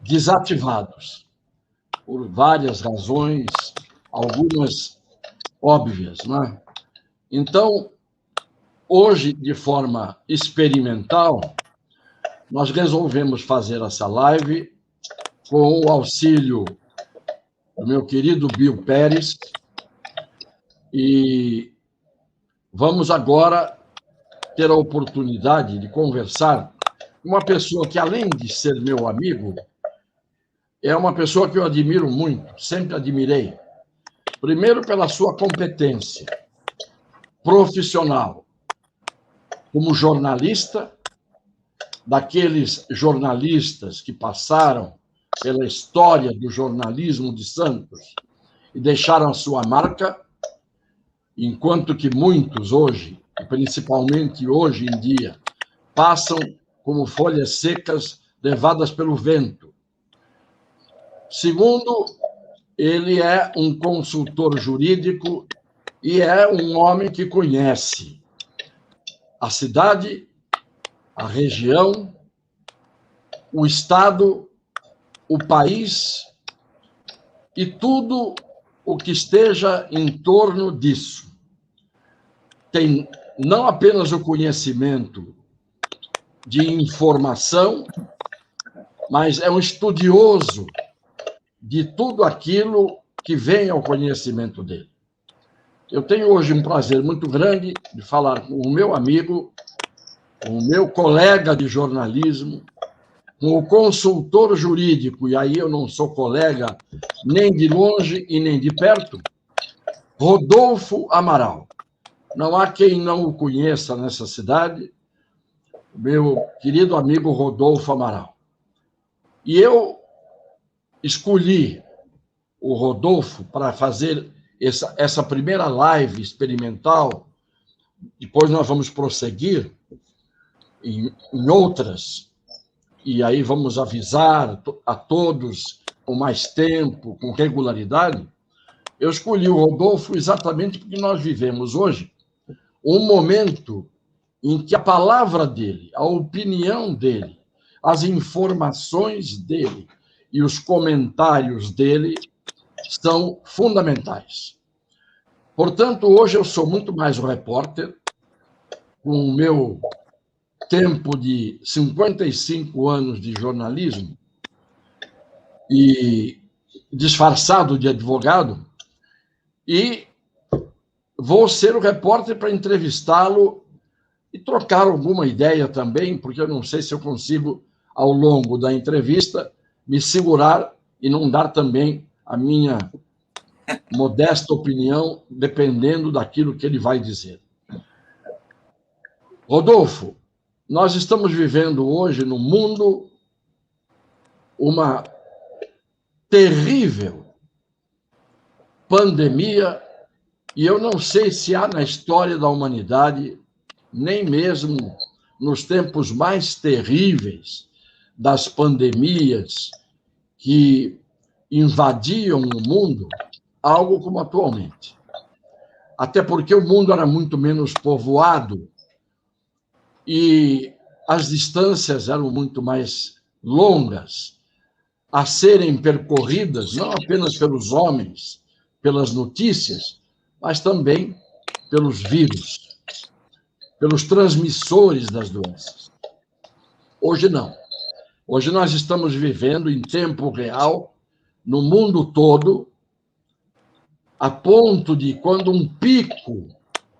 desativados, por várias razões, algumas óbvias, não é? Então, hoje, de forma experimental, nós resolvemos fazer essa live com o auxílio do meu querido Bill Pérez, e vamos agora ter a oportunidade de conversar com uma pessoa que, além de ser meu amigo, é uma pessoa que eu admiro muito, sempre admirei. Primeiro, pela sua competência profissional como jornalista, daqueles jornalistas que passaram pela história do jornalismo de Santos e deixaram a sua marca, enquanto que muitos hoje, principalmente hoje em dia, passam como folhas secas levadas pelo vento. Segundo, ele é um consultor jurídico e é um homem que conhece a cidade, a região, o estado, o país e tudo o que esteja em torno disso. Tem não apenas o conhecimento de informação, mas é um estudioso de tudo aquilo que vem ao conhecimento dele. Eu tenho hoje um prazer muito grande de falar com o meu amigo, com o meu colega de jornalismo, com o consultor jurídico, e aí eu não sou colega nem de longe e nem de perto, Rodolfo Amaral. Não há quem não o conheça nessa cidade, meu querido amigo Rodolfo Amaral. E eu escolhi o Rodolfo para fazer essa primeira live experimental, depois nós vamos prosseguir em outras, e aí vamos avisar a todos com mais tempo, com regularidade. Eu escolhi o Rodolfo exatamente porque nós vivemos hoje um momento em que a palavra dele, a opinião dele, as informações dele e os comentários dele são fundamentais. Portanto, hoje eu sou muito mais um repórter, com o meu tempo de 55 anos de jornalismo e disfarçado de advogado, e vou ser o repórter para entrevistá-lo e trocar alguma ideia também, porque eu não sei se eu consigo, ao longo da entrevista, me segurar e não dar também a minha modesta opinião, dependendo daquilo que ele vai dizer. Rodolfo, nós estamos vivendo hoje no mundo uma terrível pandemia, e eu não sei se há na história da humanidade, nem mesmo nos tempos mais terríveis das pandemias que invadiam o mundo, algo como atualmente. Até porque o mundo era muito menos povoado e as distâncias eram muito mais longas a serem percorridas, não apenas pelos homens, pelas notícias, mas também pelos vírus, pelos transmissores das doenças. Hoje não. Hoje nós estamos vivendo em tempo real, no mundo todo, a ponto de, quando um pico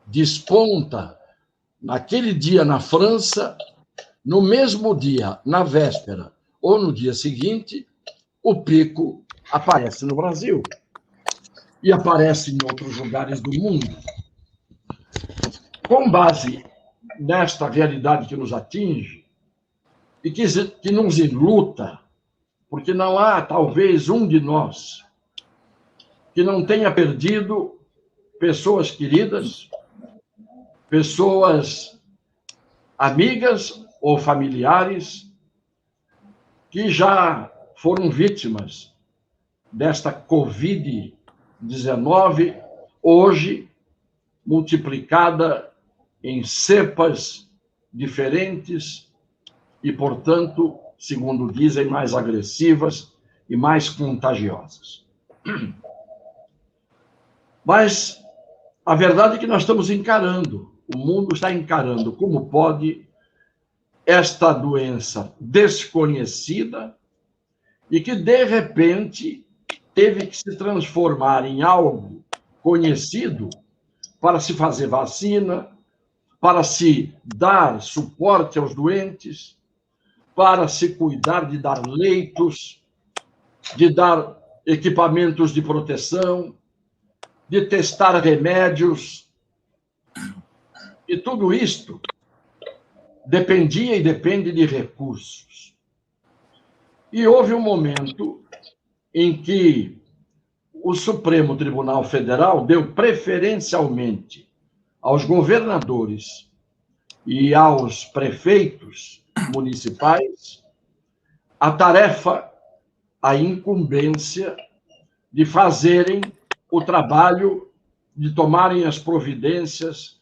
desponta naquele dia na França, no mesmo dia, na véspera ou no dia seguinte, o pico aparece no Brasil e aparece em outros lugares do mundo. Com base nesta realidade que nos atinge e que nos enluta, porque não há, talvez, um de nós que não tenha perdido pessoas queridas, pessoas amigas ou familiares que já foram vítimas desta Covid-19, hoje multiplicada em cepas diferentes e, portanto, segundo dizem, mais agressivas e mais contagiosas. Mas a verdade é que nós estamos encarando, o mundo está encarando como pode esta doença desconhecida e que, de repente, teve que se transformar em algo conhecido para se fazer vacina, para se dar suporte aos doentes, para se cuidar de dar leitos, de dar equipamentos de proteção, de testar remédios. E tudo isto dependia e depende de recursos. E houve um momento em que o Supremo Tribunal Federal deu preferencialmente aos governadores e aos prefeitos municipais a tarefa, a incumbência de fazerem o trabalho, de tomarem as providências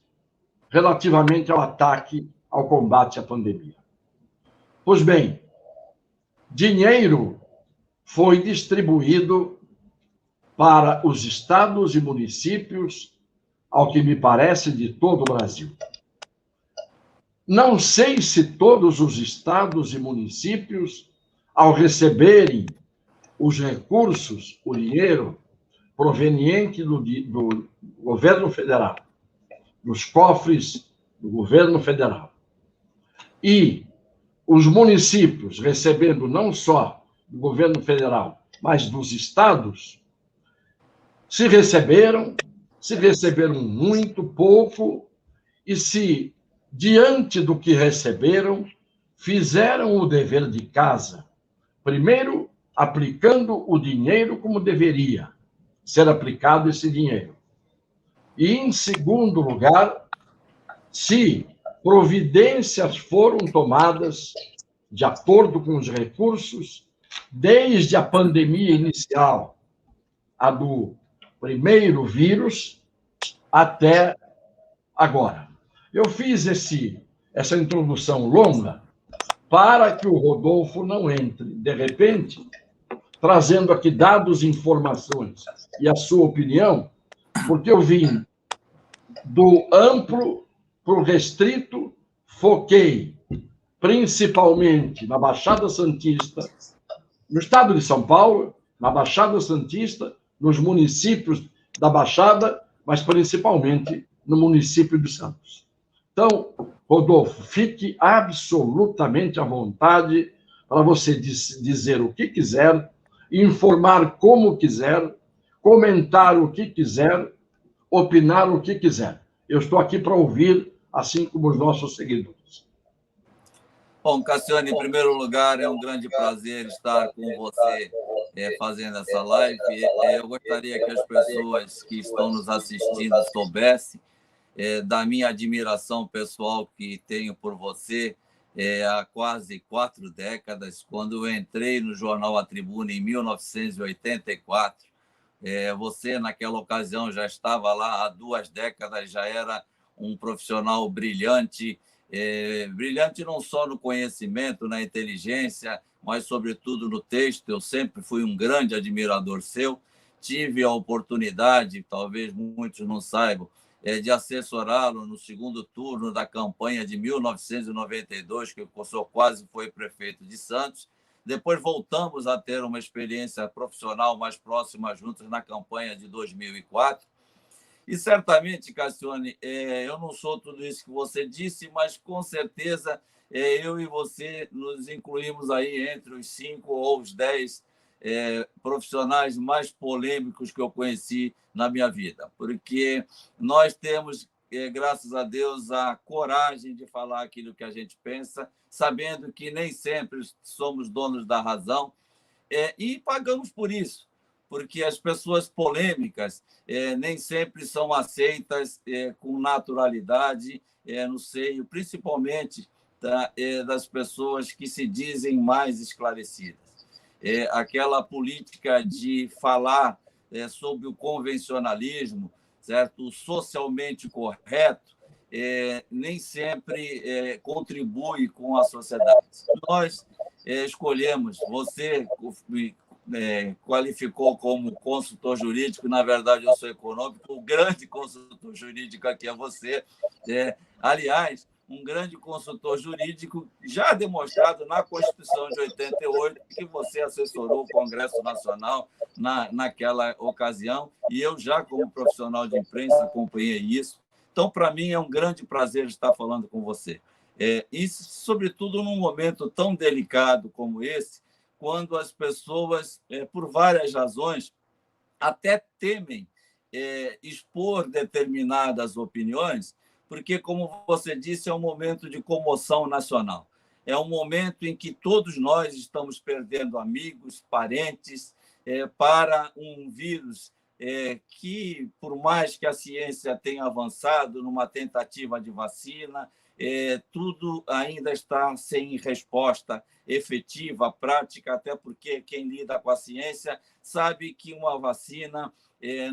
relativamente ao ataque, ao combate à pandemia. Pois bem, dinheiro foi distribuído para os estados e municípios, ao que me parece, de todo o Brasil. Não sei se todos os estados e municípios, ao receberem os recursos, o dinheiro proveniente do governo federal, dos cofres do governo federal, e os municípios recebendo não só do governo federal, mas dos estados, se receberam muito pouco, e se, diante do que receberam, fizeram o dever de casa, primeiro aplicando o dinheiro como deveria ser aplicado esse dinheiro. E, em segundo lugar, se providências foram tomadas de acordo com os recursos, desde a pandemia inicial, a do primeiro vírus, até agora. Eu fiz essa introdução longa para que o Rodolfo não entre, de repente, trazendo aqui dados e informações e a sua opinião, porque eu vim do amplo para o restrito, foquei principalmente na Baixada Santista, no estado de São Paulo, na Baixada Santista, nos municípios da Baixada, mas principalmente no município de Santos. Então, Rodolfo, fique absolutamente à vontade para você dizer o que quiser, informar como quiser, comentar o que quiser, opinar o que quiser. Eu estou aqui para ouvir, assim como os nossos seguidores. Bom, Cassiano, em primeiro lugar, é um grande prazer estar com você fazendo essa live. Eu gostaria que as pessoas que estão nos assistindo soubessem da minha admiração pessoal que tenho por você há quase 4 décadas. Quando eu entrei no jornal A Tribuna em 1984, você, naquela ocasião, já estava lá há 2 décadas, já era um profissional brilhante, brilhante não só no conhecimento, na inteligência, mas, sobretudo, no texto. Eu sempre fui um grande admirador seu. Tive a oportunidade, talvez muitos não saibam, de assessorá-lo no segundo turno da campanha de 1992, que o senhor quase foi prefeito de Santos. Depois voltamos a ter uma experiência profissional mais próxima juntos na campanha de 2004. E certamente, Cassiane, eu não sou tudo isso que você disse, mas com certeza eu e você nos incluímos aí entre os 5 ou os 10 profissionais mais polêmicos que eu conheci na minha vida, porque nós temos, graças a Deus, a coragem de falar aquilo que a gente pensa, sabendo que nem sempre somos donos da razão, e pagamos por isso, porque as pessoas polêmicas nem sempre são aceitas com naturalidade no seio, principalmente das pessoas que se dizem mais esclarecidas. Aquela política de falar sobre o convencionalismo, certo? O socialmente correto, nem sempre contribui com a sociedade. Nós escolhemos. Você qualificou como consultor jurídico, na verdade, eu sou econômico, o grande consultor jurídico aqui é você. Aliás, um grande consultor jurídico já demonstrado na Constituição de 88, que você assessorou o Congresso Nacional naquela ocasião, e eu já, como profissional de imprensa, acompanhei isso. Então, para mim, é um grande prazer estar falando com você. E, sobretudo, num momento tão delicado como esse, quando as pessoas, por várias razões, até temem expor determinadas opiniões, porque, como você disse, é um momento de comoção nacional. É um momento em que todos nós estamos perdendo amigos, parentes, para um vírus que, por mais que a ciência tenha avançado numa tentativa de vacina, tudo ainda está sem resposta efetiva, prática, até porque quem lida com a ciência sabe que uma vacina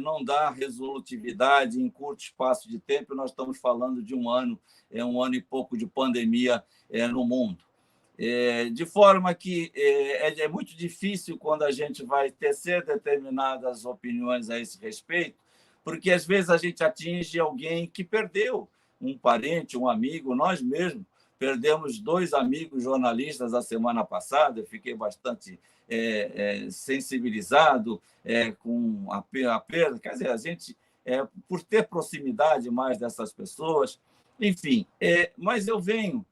não dá resolutividade em curto espaço de tempo. Nós estamos falando de um ano e pouco de pandemia no mundo. De forma que é muito difícil quando a gente vai tecer determinadas opiniões a esse respeito, porque às vezes a gente atinge alguém que perdeu um parente, um amigo. Nós mesmos perdemos 2 amigos jornalistas a semana passada. Eu fiquei bastante sensibilizado com a perda. Quer dizer, a gente, por ter proximidade mais dessas pessoas, enfim. Mas eu venho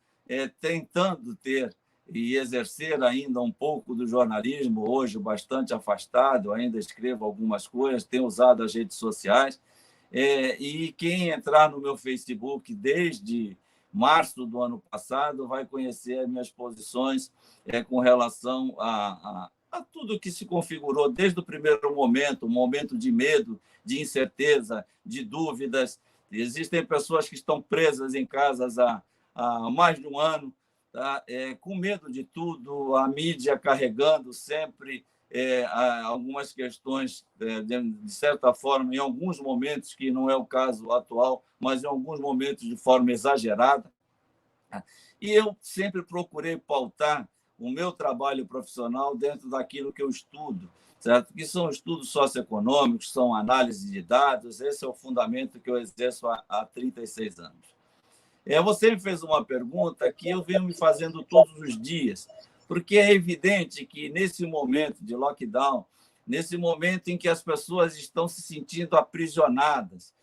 tentando ter e exercer ainda um pouco do jornalismo, hoje bastante afastado, ainda escrevo algumas coisas, tenho usado as redes sociais, e quem entrar no meu Facebook desde março do ano passado vai conhecer as minhas posições com relação a tudo que se configurou desde o primeiro momento, um momento de medo, de incerteza, de dúvidas. Existem pessoas que estão presas em casas há mais de um ano, tá? Com medo de tudo, a mídia carregando sempre algumas questões, de certa forma, em alguns momentos, que não é o caso atual, mas em alguns momentos de forma exagerada. E eu sempre procurei pautar o meu trabalho profissional dentro daquilo que eu estudo, certo? Que são estudos socioeconômicos, são análise de dados. Esse é o fundamento que eu exerço há 36 anos. Você me fez uma pergunta que eu venho me fazendo todos os dias, porque é evidente que, nesse momento de lockdown, nesse momento em que as pessoas estão se sentindo aprisionadas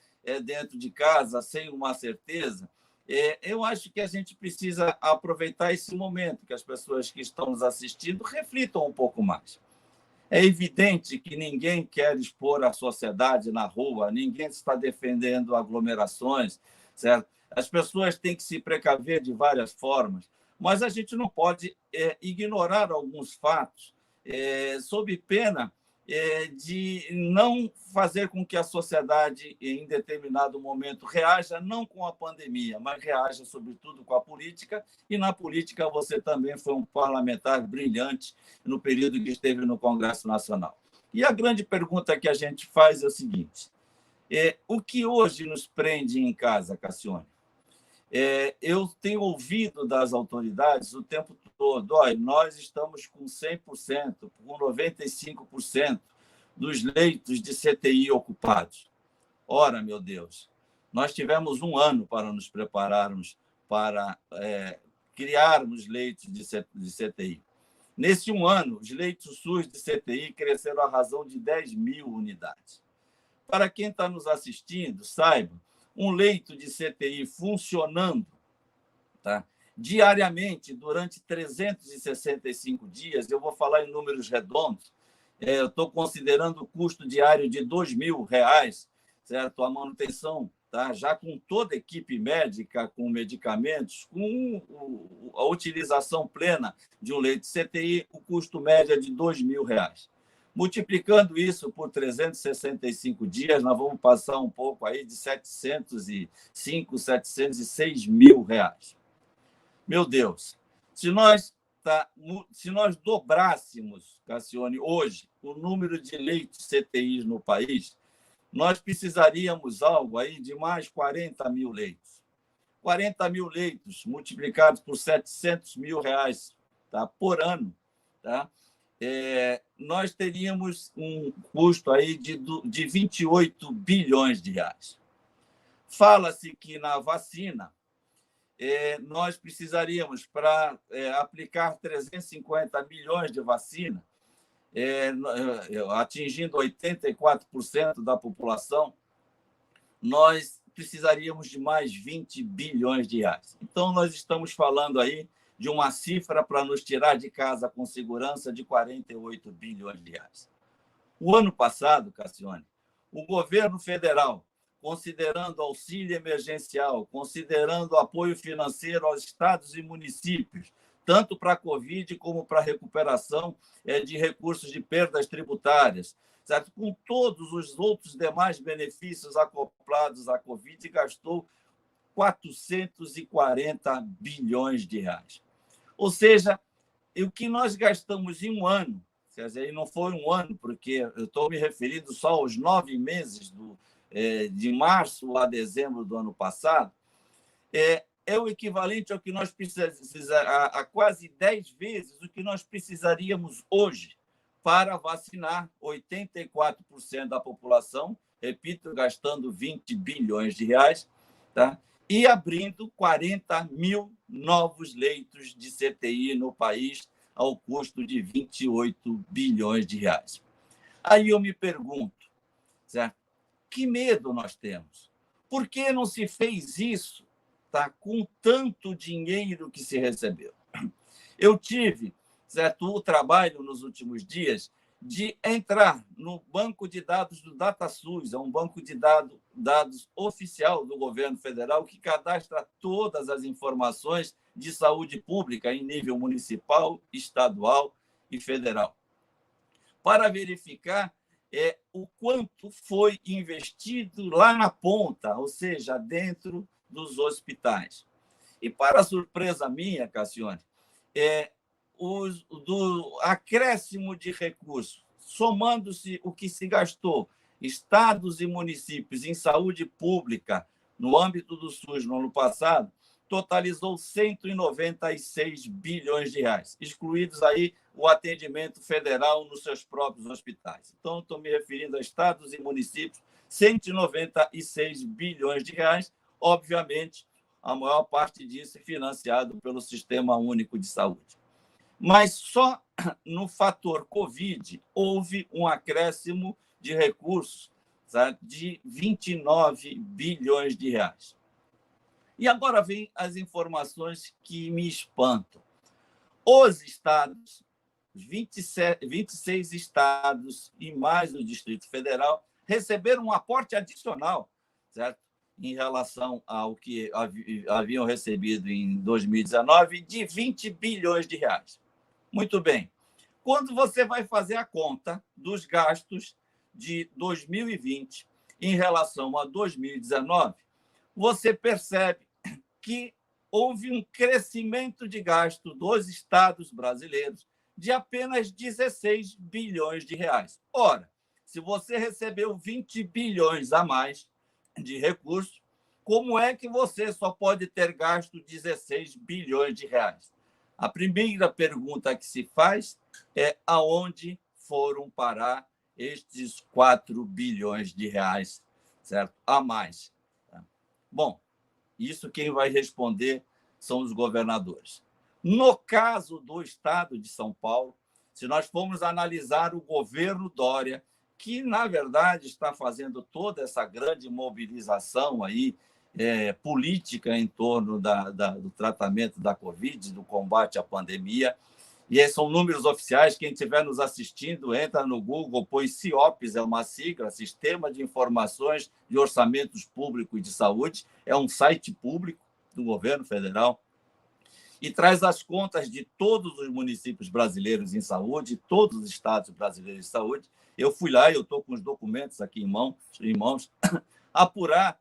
dentro de casa, sem uma certeza, eu acho que a gente precisa aproveitar esse momento, que as pessoas que estão nos assistindo reflitam um pouco mais. É evidente que ninguém quer expor a sociedade na rua, ninguém está defendendo aglomerações, certo? As pessoas têm que se precaver de várias formas, mas a gente não pode ignorar alguns fatos, sob pena de não fazer com que a sociedade, em determinado momento, reaja não com a pandemia, mas reaja, sobretudo, com a política. E, na política, você também foi um parlamentar brilhante no período que esteve no Congresso Nacional. E a grande pergunta que a gente faz é o seguinte: o que hoje nos prende em casa, Cassione? Eu tenho ouvido das autoridades o tempo todo: olha, nós estamos com 100%, com 95% dos leitos de CTI ocupados. Ora, meu Deus, nós tivemos um ano para nos prepararmos para criarmos leitos de CTI. Nesse um ano, os leitos SUS de CTI cresceram à razão de 10.000 unidades. Para quem está nos assistindo, saiba, um leito de CTI funcionando, tá, diariamente, durante 365 dias, eu vou falar em números redondos, eu estou considerando o custo diário de R$2.000, certo? A manutenção, tá? Já com toda a equipe médica, com medicamentos, com a utilização plena de um leito de CTI, o custo médio é de R$2.000. Multiplicando isso por 365 dias, nós vamos passar um pouco aí de R$705.000, R$706.000. Meu Deus, se nós dobrássemos, Cassione, hoje, o número de leitos CTIs no país, nós precisaríamos algo aí de mais 40.000 leitos. 40.000 leitos multiplicados por R$700.000 tá, por ano, tá, nós teríamos um custo aí de 28 bilhões de reais. Fala-se que na vacina nós precisaríamos, para aplicar 350 milhões de vacina, atingindo 84% da população, nós precisaríamos de mais 20 bilhões de reais. Então, nós estamos falando aí de uma cifra para nos tirar de casa com segurança de 48 bilhões de reais. O ano passado, Cassione, o governo federal, considerando auxílio emergencial, considerando apoio financeiro aos estados e municípios, tanto para a Covid como para a recuperação de recursos de perdas tributárias, certo? Com todos os outros demais benefícios acoplados à Covid, gastou 440 bilhões de reais. Ou seja, o que nós gastamos em um ano, quer dizer, não foi um ano, porque eu estou me referindo só aos 9 meses de março a dezembro do ano passado, é o equivalente ao que nós precisamos, a quase 10 vezes o que nós precisaríamos hoje para vacinar 84% da população, repito, gastando 20 bilhões de reais, tá? E abrindo 40 mil novos leitos de CTI no país, ao custo de 28 bilhões de reais. Aí eu me pergunto, certo? Que medo nós temos? Por que não se fez isso, tá, com tanto dinheiro que se recebeu? Eu tive, certo, o trabalho nos últimos dias de entrar no banco de dados do DataSUS, é um banco de dados oficial do governo federal que cadastra todas as informações de saúde pública em nível municipal, estadual e federal, para verificar o quanto foi investido lá na ponta, ou seja, dentro dos hospitais. E, para surpresa minha, Cassione, do acréscimo de recursos, somando-se o que se gastou estados e municípios em saúde pública no âmbito do SUS no ano passado, totalizou 196 bilhões de reais, excluídos aí o atendimento federal nos seus próprios hospitais. Então, estou me referindo a estados e municípios, 196 bilhões de reais, obviamente, a maior parte disso é financiado pelo Sistema Único de Saúde. Mas só no fator Covid houve um acréscimo de recursos, sabe, de 29 bilhões de reais. E agora vem as informações que me espantam. Os estados, 26 estados e mais o Distrito Federal, receberam um aporte adicional, certo? Em relação ao que haviam recebido em 2019, de 20 bilhões de reais. Muito bem. Quando você vai fazer a conta dos gastos de 2020 em relação a 2019, você percebe que houve um crescimento de gasto dos estados brasileiros de apenas 16 bilhões de reais. Ora, se você recebeu 20 bilhões a mais de recursos, como é que você só pode ter gasto 16 bilhões de reais? A primeira pergunta que se faz é aonde foram parar estes 4 bilhões de reais, certo? A mais. Bom, isso quem vai responder são os governadores. No caso do estado de São Paulo, se nós formos analisar o governo Dória, que, na verdade, está fazendo toda essa grande mobilização aí, política em torno do tratamento da Covid, do combate à pandemia. E esses são números oficiais. Quem estiver nos assistindo, entra no Google, põe CIOPS, é uma sigla, Sistema de Informações de Orçamentos Públicos de Saúde, é um site público do governo federal, e traz as contas de todos os municípios brasileiros em saúde, todos os estados brasileiros em saúde. Eu fui lá, eu estou com os documentos aqui em mãos, apurar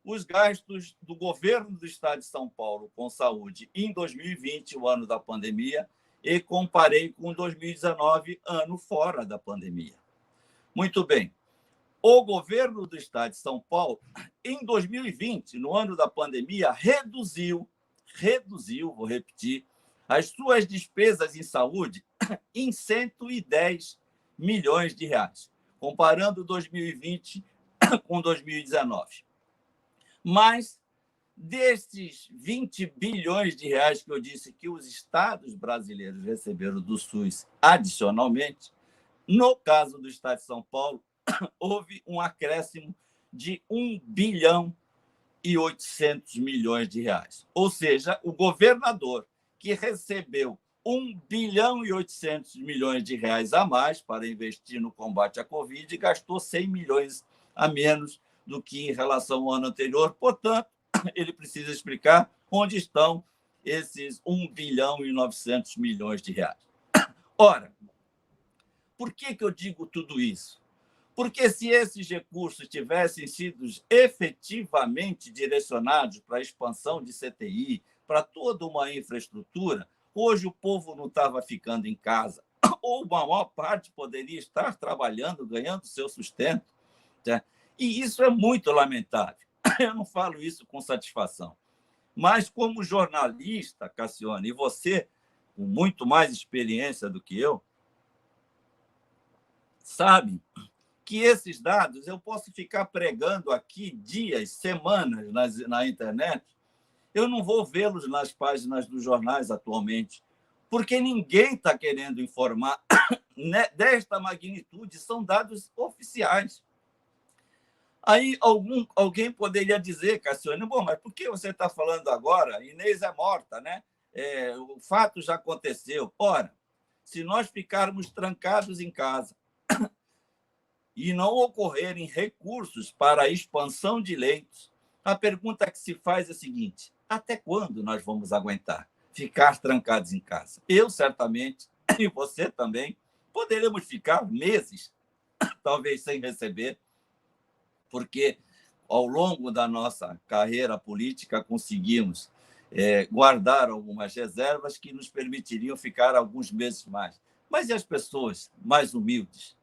os gastos do governo do estado de São Paulo com saúde em 2020, o ano da pandemia, e comparei com 2019, ano fora da pandemia. Muito bem. O governo do estado de São Paulo, em 2020, no ano da pandemia, reduziu, vou repetir, as suas despesas em saúde em 110 milhões de reais, comparando 2020 com 2019. Mas, desses 20 bilhões de reais que eu disse que os estados brasileiros receberam do SUS adicionalmente, no caso do estado de São Paulo, houve um acréscimo de 1 bilhão e 800 milhões de reais. Ou seja, o governador, que recebeu 1 bilhão e 800 milhões de reais a mais para investir no combate à Covid, gastou 100 milhões a menos do que em relação ao ano anterior. Portanto, ele precisa explicar onde estão esses 1 bilhão e 900 milhões de reais. Ora, por que eu digo tudo isso? Porque se esses recursos tivessem sido efetivamente direcionados para a expansão de CTI, para toda uma infraestrutura, hoje o povo não estava ficando em casa, ou uma maior parte poderia estar trabalhando, ganhando seu sustento. Tá? E isso é muito lamentável. Eu não falo isso com satisfação. Mas, como jornalista, Cassione, e você, com muito mais experiência do que eu, sabe que esses dados eu posso ficar pregando aqui dias, semanas na internet, eu não vou vê-los nas páginas dos jornais atualmente, porque ninguém está querendo informar desta magnitude, são dados oficiais. Aí alguém poderia dizer, Cassione, bom, mas por que você está falando agora? Inês é morta, né? O fato já aconteceu. Ora, se nós ficarmos trancados em casa e não ocorrerem recursos para a expansão de leitos, a pergunta que se faz é a seguinte: até quando nós vamos aguentar ficar trancados em casa? Eu, certamente, e você também, poderemos ficar meses, talvez sem receber, porque ao longo da nossa carreira política conseguimos guardar algumas reservas que nos permitiriam ficar alguns meses mais. Mas e as pessoas mais humildes,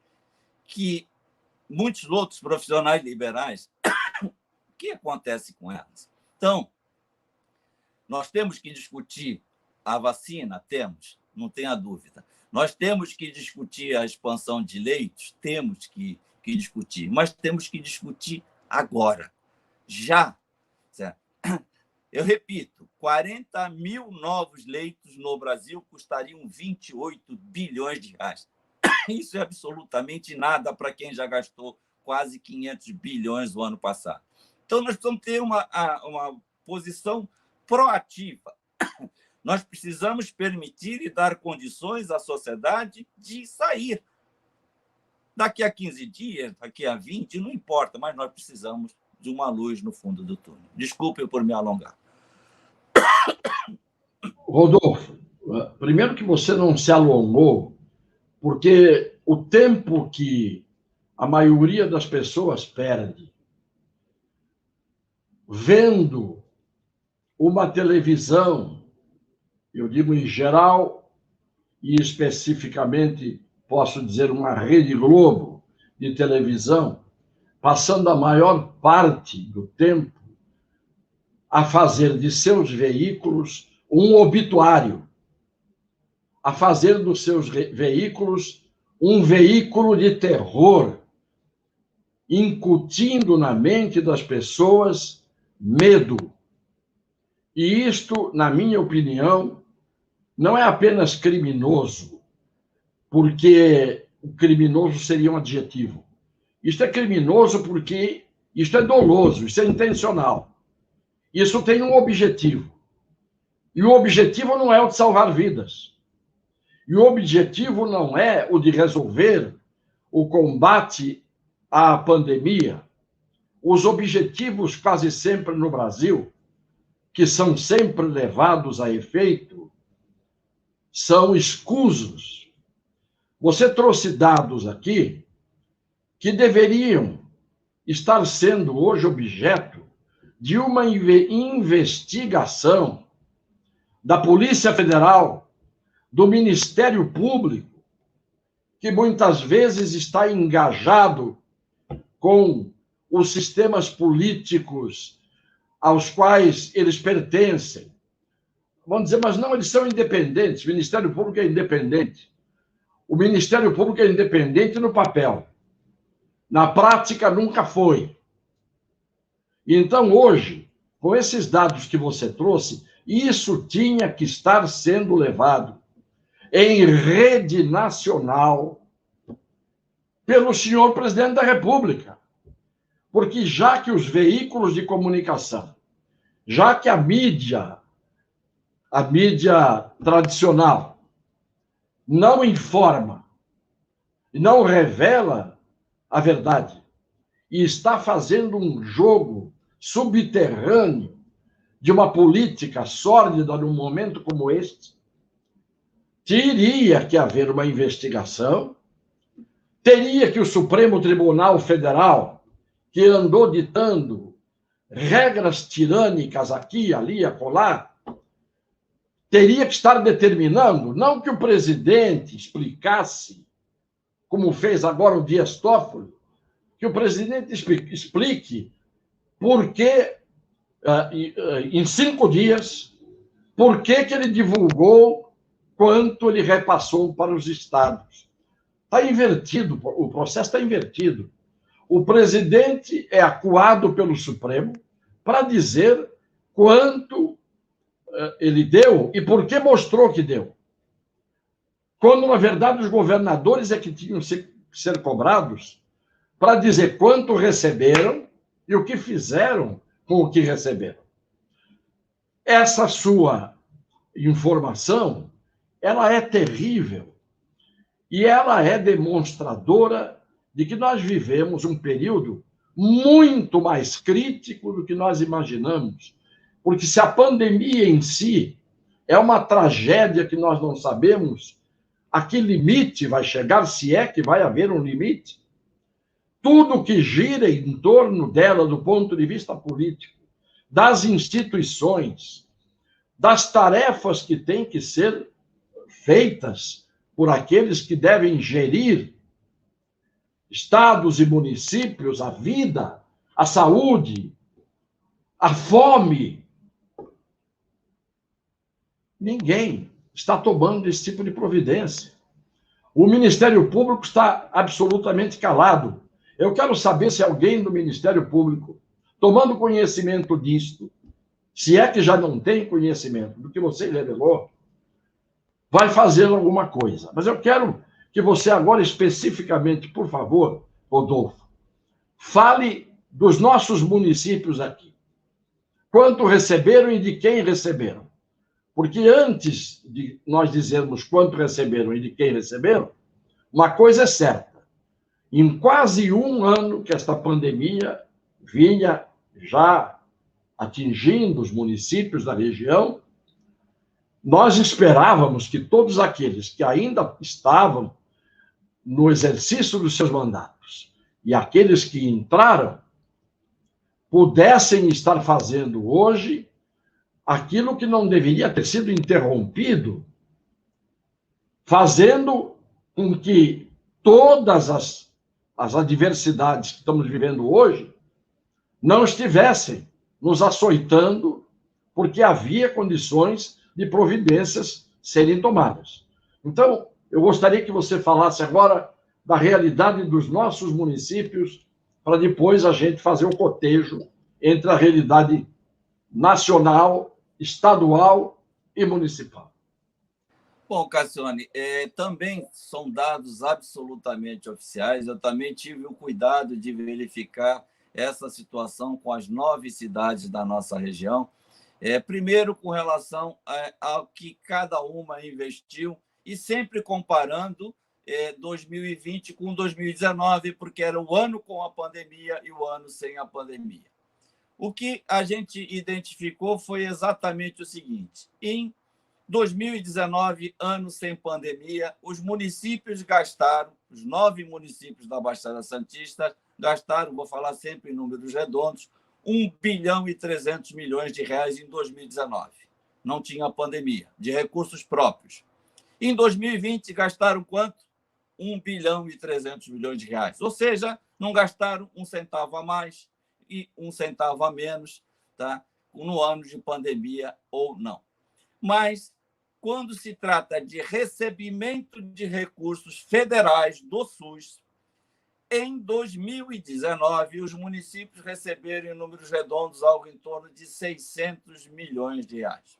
que muitos outros profissionais liberais, o que acontece com elas? Então, nós temos que discutir a vacina, temos, não tenha dúvida. Nós temos que discutir a expansão de leitos, temos que discutir, mas temos que discutir agora, já. Certo? Eu repito, 40 mil novos leitos no Brasil custariam 28 bilhões de reais. Isso é absolutamente nada para quem já gastou quase 500 bilhões no ano passado. Então, nós precisamos ter uma posição proativa. Nós precisamos permitir e dar condições à sociedade de sair. Daqui a 15 dias, daqui a 20, não importa, mas nós precisamos de uma luz no fundo do túnel. Desculpe por me alongar. Rodolfo, primeiro que você não se alongou, porque o tempo que a maioria das pessoas perde vendo uma televisão, eu digo em geral, e especificamente posso dizer uma Rede Globo de televisão, passando a maior parte do tempo a fazer de seus veículos um obituário, a fazer dos seus veículos um veículo de terror, incutindo na mente das pessoas medo. E isto, na minha opinião, não é apenas criminoso, porque o criminoso seria um adjetivo. Isto é criminoso porque isto é doloso, isso é intencional. Isso tem um objetivo. E o objetivo não é o de salvar vidas. E o objetivo não é o de resolver o combate à pandemia. Os objetivos, quase sempre no Brasil, que são sempre levados a efeito, são escusos. Você trouxe dados aqui que deveriam estar sendo hoje objeto de uma investigação da Polícia Federal, do Ministério Público, que muitas vezes está engajado com os sistemas políticos aos quais eles pertencem, vão dizer, mas não, eles são independentes, o Ministério Público é independente. O Ministério Público é independente no papel. Na prática, nunca foi. Então, hoje, com esses dados que você trouxe, isso tinha que estar sendo levado em rede nacional pelo senhor presidente da República. Porque já que os veículos de comunicação, já que a mídia tradicional, não informa, não revela a verdade, e está fazendo um jogo subterrâneo de uma política sórdida num momento como este, teria que haver uma investigação, teria que o Supremo Tribunal Federal, que andou ditando regras tirânicas aqui, ali, acolá, teria que estar determinando, não que o presidente explicasse, como fez agora o Dias Toffoli, que o presidente explique por que, em 5 dias, por que ele divulgou quanto ele repassou para os estados. Está invertido, o processo está invertido. O presidente é acuado pelo Supremo para dizer quanto ele deu e por que mostrou que deu. Quando, na verdade, os governadores é que tinham que ser cobrados para dizer quanto receberam e o que fizeram com o que receberam. Essa sua informação, ela é terrível e ela é demonstradora de que nós vivemos um período muito mais crítico do que nós imaginamos. Porque se a pandemia em si é uma tragédia que nós não sabemos a que limite vai chegar, se é que vai haver um limite, tudo que gira em torno dela do ponto de vista político, das instituições, das tarefas que têm que ser feitas por aqueles que devem gerir estados e municípios, a vida, a saúde, a fome. Ninguém está tomando esse tipo de providência. O Ministério Público está absolutamente calado. Eu quero saber se alguém do Ministério Público, tomando conhecimento disto, se é que já não tem conhecimento do que você revelou, vai fazer alguma coisa. Mas eu quero que você agora, especificamente, por favor, Rodolfo, fale dos nossos municípios aqui. Quanto receberam e de quem receberam? Porque antes de nós dizermos quanto receberam e de quem receberam, uma coisa é certa. Em quase 1 ano que esta pandemia vinha já atingindo os municípios da região, nós esperávamos que todos aqueles que ainda estavam no exercício dos seus mandatos e aqueles que entraram pudessem estar fazendo hoje aquilo que não deveria ter sido interrompido, fazendo com que todas as adversidades que estamos vivendo hoje não estivessem nos açoitando, porque havia condições de providências serem tomadas. Então, eu gostaria que você falasse agora da realidade dos nossos municípios, para depois a gente fazer o cotejo entre a realidade nacional, estadual e municipal. Bom, Cassione, também são dados absolutamente oficiais. Eu também tive o cuidado de verificar essa situação com as 9 cidades da nossa região. Primeiro, com relação ao que cada uma investiu, e sempre comparando 2020 com 2019, porque era o ano com a pandemia e o ano sem a pandemia. O que a gente identificou foi exatamente o seguinte: em 2019, ano sem pandemia, os municípios gastaram, os 9 municípios da Baixada Santista gastaram, vou falar sempre em números redondos, 1 bilhão e 300 milhões de reais em 2019. Não tinha pandemia, de recursos próprios. Em 2020, gastaram quanto? 1 bilhão e 300 milhões de reais. Ou seja, não gastaram 1 centavo a mais e 1 centavo a menos, tá? No ano de pandemia ou não. Mas, quando se trata de recebimento de recursos federais do SUS, em 2019, os municípios receberam, em números redondos, algo em torno de 600 milhões de reais.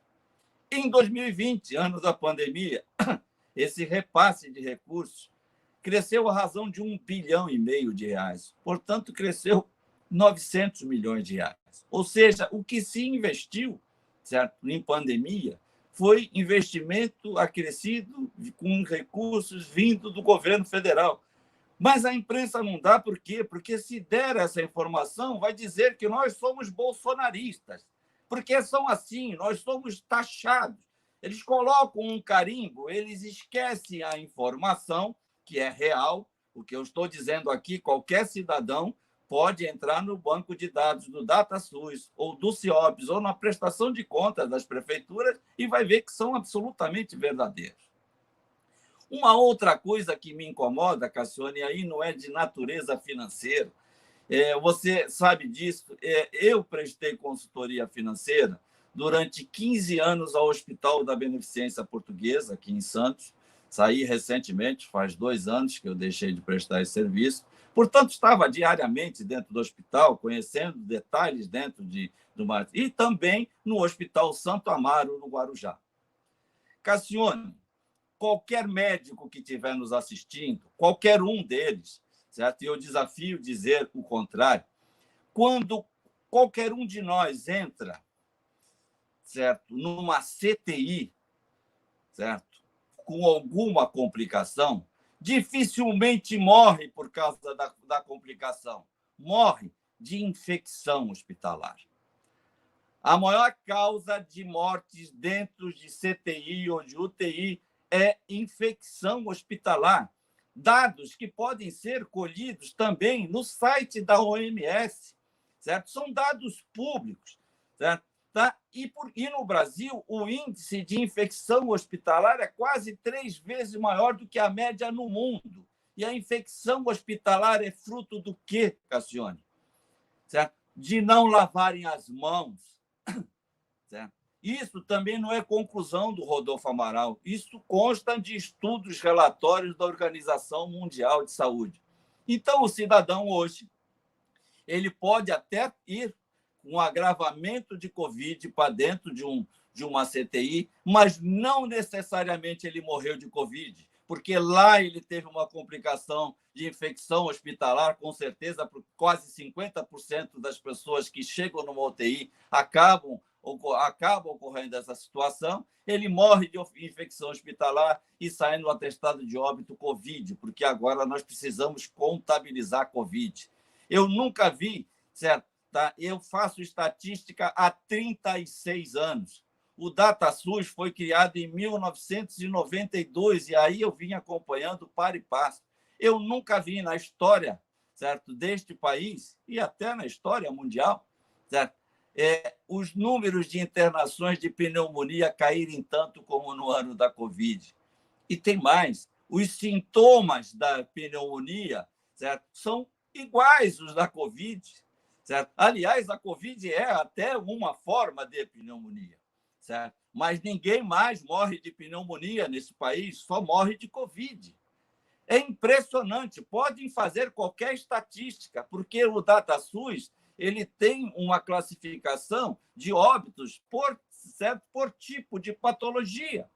Em 2020, ano da pandemia, esse repasse de recursos cresceu à razão de 1,5 bilhão de reais. Portanto, cresceu 900 milhões de reais. Ou seja, o que se investiu, certo, em pandemia foi investimento acrescido com recursos vindo do governo federal. Mas a imprensa não dá, por quê? Porque se der essa informação, vai dizer que nós somos bolsonaristas, porque são assim, nós somos taxados. Eles colocam um carimbo, eles esquecem a informação, que é real. O que eu estou dizendo aqui, qualquer cidadão pode entrar no banco de dados do DataSUS ou do CIOPS ou na prestação de contas das prefeituras e vai ver que são absolutamente verdadeiros. Uma outra coisa que me incomoda, Cassione, aí não é de natureza financeira, você sabe disso, eu prestei consultoria financeira durante 15 anos ao Hospital da Beneficência Portuguesa, aqui em Santos. Saí recentemente, faz 2 anos que eu deixei de prestar esse serviço. Portanto, estava diariamente dentro do hospital, conhecendo detalhes dentro do mar. E também no Hospital Santo Amaro, no Guarujá. Cassione, qualquer médico que estiver nos assistindo, qualquer um deles, certo? E eu desafio dizer o contrário, quando qualquer um de nós entra, certo, numa CTI, certo, com alguma complicação, dificilmente morre por causa da complicação, morre de infecção hospitalar. A maior causa de mortes dentro de CTI ou de UTI é infecção hospitalar. Dados que podem ser colhidos também no site da OMS, certo? São dados públicos, certo? Tá? E no Brasil, o índice de infecção hospitalar é quase 3 vezes maior do que a média no mundo. E a infecção hospitalar é fruto do quê, Cassione? Certo? De não lavarem as mãos. Certo? Isso também não é conclusão do Rodolfo Amaral. Isso consta de estudos, relatórios da Organização Mundial de Saúde. Então, o cidadão hoje ele pode até ir com um agravamento de Covid para dentro de uma CTI, mas não necessariamente ele morreu de Covid, porque lá ele teve uma complicação de infecção hospitalar, com certeza, porque quase 50% das pessoas que chegam numa UTI acabam ocorrendo essa situação, ele morre de infecção hospitalar e sai no atestado de óbito Covid, porque agora nós precisamos contabilizar Covid. Eu nunca vi, certo? Tá? Eu faço estatística há 36 anos. O DataSUS foi criado em 1992 e aí eu vim acompanhando para e passo. Eu nunca vi na história, certo, deste país e até na história mundial, certo, os números de internações de pneumonia caírem tanto como no ano da Covid. E tem mais, os sintomas da pneumonia, certo, são iguais os da Covid. Certo? Aliás, a Covid é até uma forma de pneumonia. Certo? Mas ninguém mais morre de pneumonia nesse país, só morre de Covid. É impressionante, podem fazer qualquer estatística, porque o DataSUS ele tem uma classificação de óbitos certo, por tipo de patologia.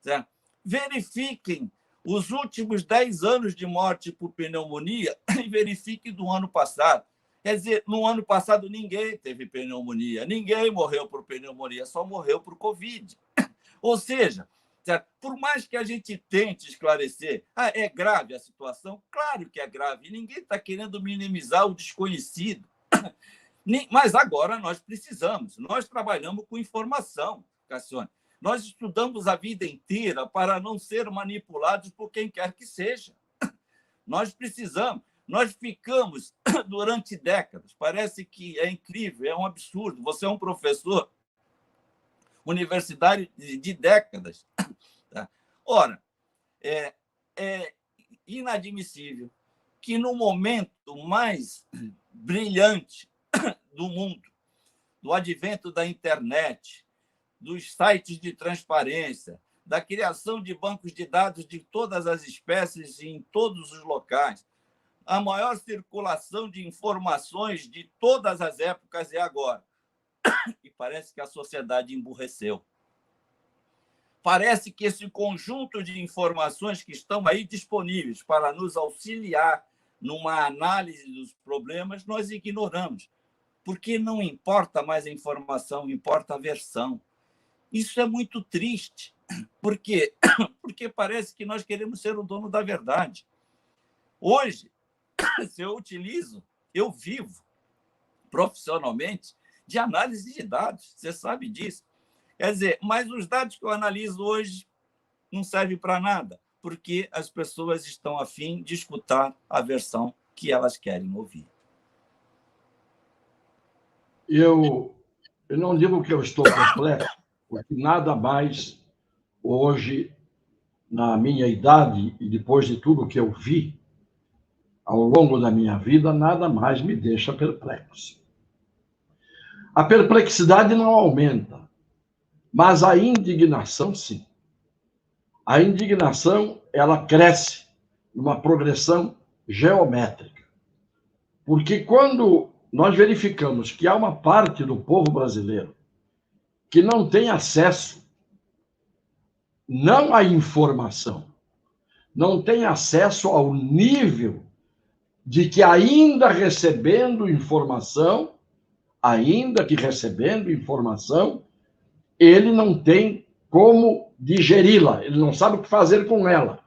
Certo? Verifiquem os últimos 10 anos de morte por pneumonia e verifiquem do ano passado. Quer dizer, no ano passado ninguém teve pneumonia, ninguém morreu por pneumonia, só morreu por Covid. Ou seja, por mais que a gente tente esclarecer, é grave a situação? Claro que é grave, ninguém está querendo minimizar o desconhecido. Mas agora nós precisamos, nós trabalhamos com informação, Cassione. Nós estudamos a vida inteira para não ser manipulados por quem quer que seja. Nós precisamos. Nós ficamos durante décadas, parece que é incrível, é um absurdo. Você é um professor universitário de décadas. Tá? Ora, é inadmissível que no momento mais brilhante do mundo, do advento da internet, dos sites de transparência, da criação de bancos de dados de todas as espécies e em todos os locais. A maior circulação de informações de todas as épocas é agora. E parece que a sociedade emburreceu. Parece que esse conjunto de informações que estão aí disponíveis para nos auxiliar numa análise dos problemas, nós ignoramos. Porque não importa mais a informação, importa a versão. Isso é muito triste. Por quê? Porque parece que nós queremos ser o dono da verdade. Hoje, se eu vivo profissionalmente de análise de dados, você sabe disso. Quer dizer, mas os dados que eu analiso hoje não servem para nada, porque as pessoas estão a fim de escutar a versão que elas querem ouvir. Eu não digo que eu estou perplexo, porque nada mais hoje, na minha idade e depois de tudo que eu vi ao longo da minha vida, nada mais me deixa perplexo. A perplexidade não aumenta, mas a indignação, sim. A indignação, ela cresce numa progressão geométrica. Porque quando nós verificamos que há uma parte do povo brasileiro que não tem acesso não à informação, não tem acesso ao nível de que ainda que recebendo informação, ele não tem como digeri-la, ele não sabe o que fazer com ela.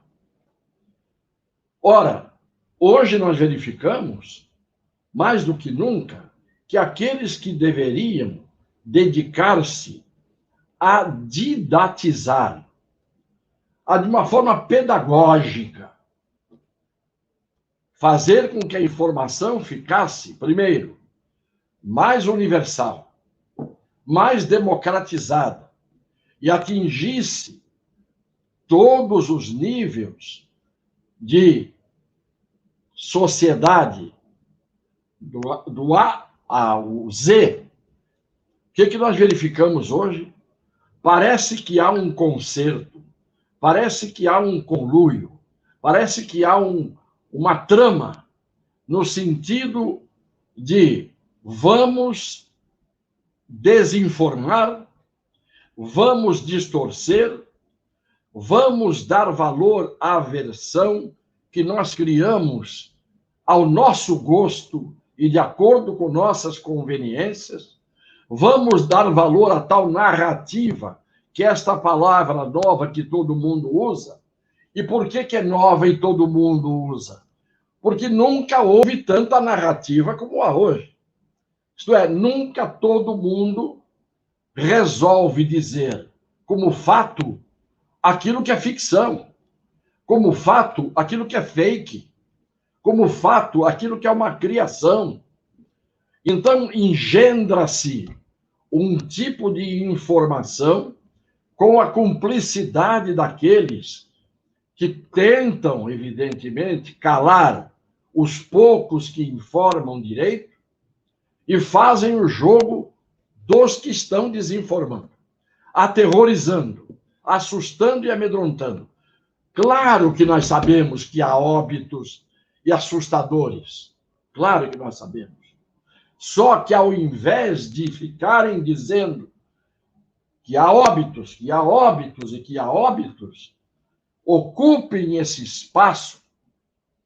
Ora, hoje nós verificamos, mais do que nunca, que aqueles que deveriam dedicar-se a didatizar, de uma forma pedagógica, fazer com que a informação ficasse, primeiro, mais universal, mais democratizada e atingisse todos os níveis de sociedade, do A ao Z. O que nós verificamos hoje? Parece que há um concerto, parece que há um conluio, parece que há uma trama no sentido de vamos desinformar, vamos distorcer, vamos dar valor à versão que nós criamos ao nosso gosto e de acordo com nossas conveniências, vamos dar valor a tal narrativa, que é esta palavra nova que todo mundo usa. E por que é nova e todo mundo usa? Porque nunca houve tanta narrativa como há hoje. Isto é, nunca todo mundo resolve dizer como fato aquilo que é ficção, como fato aquilo que é fake, como fato aquilo que é uma criação. Então, engendra-se um tipo de informação com a cumplicidade daqueles que tentam, evidentemente, calar os poucos que informam direito e fazem o jogo dos que estão desinformando, aterrorizando, assustando e amedrontando. Claro que nós sabemos que há óbitos e assustadores. Claro que nós sabemos. Só que ao invés de ficarem dizendo que há óbitos, que há óbitos e que há óbitos, ocupem esse espaço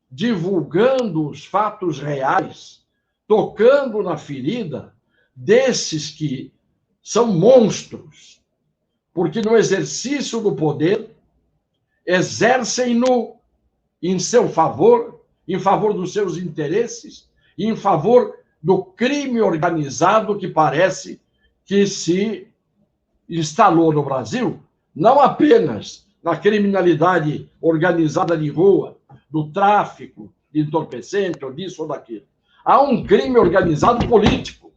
divulgando os fatos reais, tocando na ferida desses que são monstros, porque no exercício do poder exercem-no em seu favor, em favor dos seus interesses, em favor do crime organizado que parece que se instalou no Brasil, não apenas na criminalidade organizada de rua, do tráfico de entorpecente, ou disso ou daquilo. Há um crime organizado político.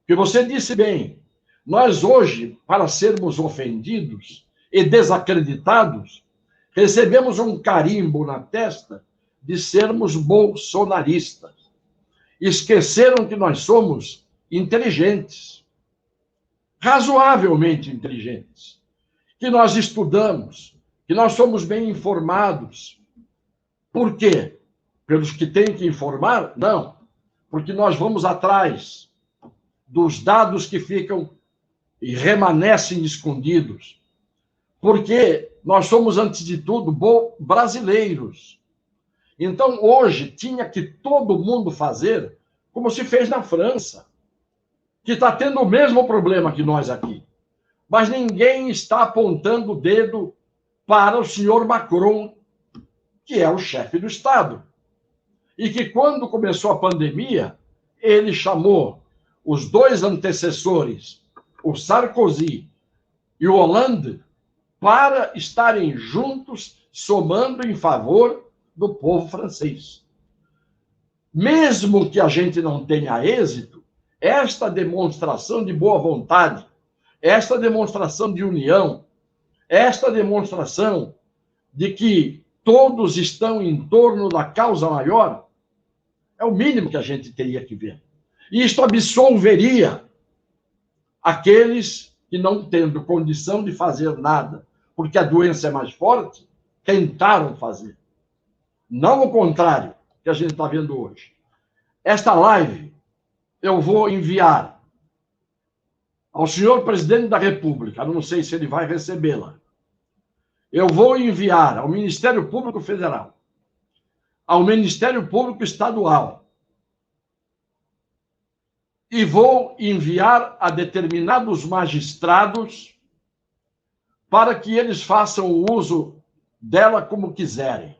Que você disse bem, nós hoje, para sermos ofendidos e desacreditados, recebemos um carimbo na testa de sermos bolsonaristas. Esqueceram que nós somos inteligentes. razoavelmente inteligentes, que nós estudamos, que nós somos bem informados. Por quê? Pelos que têm que informar? Não. Porque nós vamos atrás dos dados que ficam e remanescem escondidos. Porque nós somos, antes de tudo, brasileiros. Então, hoje, tinha que todo mundo fazer como se fez na França, que está tendo o mesmo problema que nós aqui. Mas ninguém está apontando o dedo para o senhor Macron, que é o chefe do Estado. E que, quando começou a pandemia, ele chamou os dois antecessores, o Sarkozy e o Hollande, para estarem juntos, somando em favor do povo francês. Mesmo que a gente não tenha êxito, esta demonstração de boa vontade, esta demonstração de união, esta demonstração de que todos estão em torno da causa maior, é o mínimo que a gente teria que ver. E isto absolveria aqueles que, não tendo condição de fazer nada, porque a doença é mais forte, tentaram fazer. Não o contrário que a gente está vendo hoje. Esta live eu vou enviar ao senhor presidente da República, não sei se ele vai recebê-la. Eu vou enviar ao Ministério Público Federal, ao Ministério Público Estadual, e vou enviar a determinados magistrados para que eles façam o uso dela como quiserem.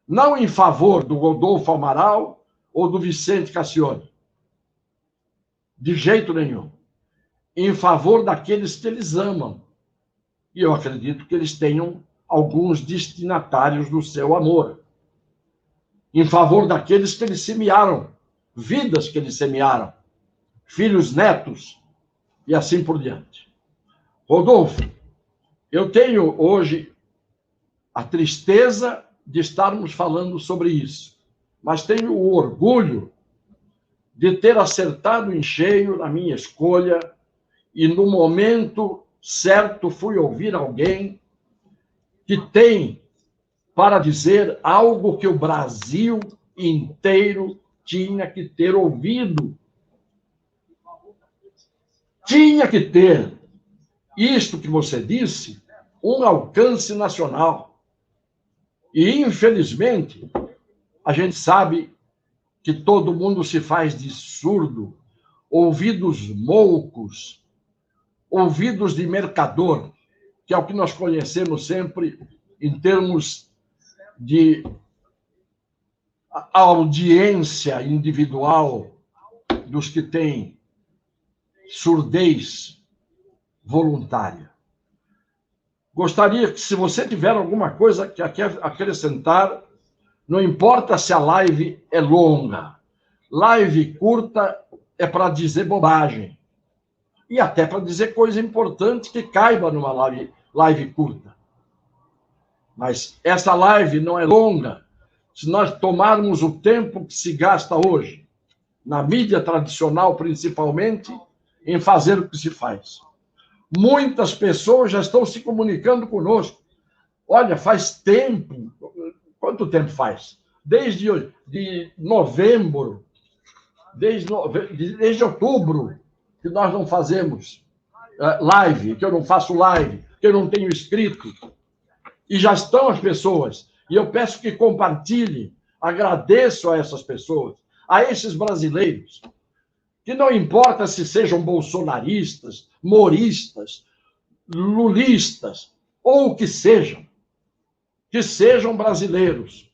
Não em favor do Rodolfo Amaral ou do Vicente Cassione. De jeito nenhum. Em favor daqueles que eles amam. E eu acredito que eles tenham alguns destinatários do seu amor. Em favor daqueles que eles semearam, vidas que eles semearam, filhos, netos, e assim por diante. Rodolfo, eu tenho hoje a tristeza de estarmos falando sobre isso, mas tenho o orgulho de ter acertado em cheio na minha escolha e, no momento certo, fui ouvir alguém que tem para dizer algo que o Brasil inteiro tinha que ter ouvido. Tinha que ter, isto que você disse, um alcance nacional. E, infelizmente, a gente sabe que todo mundo se faz de surdo, ouvidos moucos, ouvidos de mercador, que é o que nós conhecemos sempre em termos de audiência individual dos que têm surdez voluntária. Gostaria que, se você tiver alguma coisa que acrescentar, não importa se a live é longa. Live curta é para dizer bobagem. E até para dizer coisa importante que caiba numa live curta. Mas essa live não é longa se nós tomarmos o tempo que se gasta hoje, na mídia tradicional principalmente, em fazer o que se faz. Muitas pessoas já estão se comunicando conosco. Olha, faz tempo. Quanto tempo faz? Desde novembro, desde outubro, que nós não fazemos live, que eu não faço live, que eu não tenho escrito. E já estão as pessoas. E eu peço que compartilhem. Agradeço a essas pessoas, a esses brasileiros, que não importa se sejam bolsonaristas, moristas, lulistas, ou o que sejam brasileiros,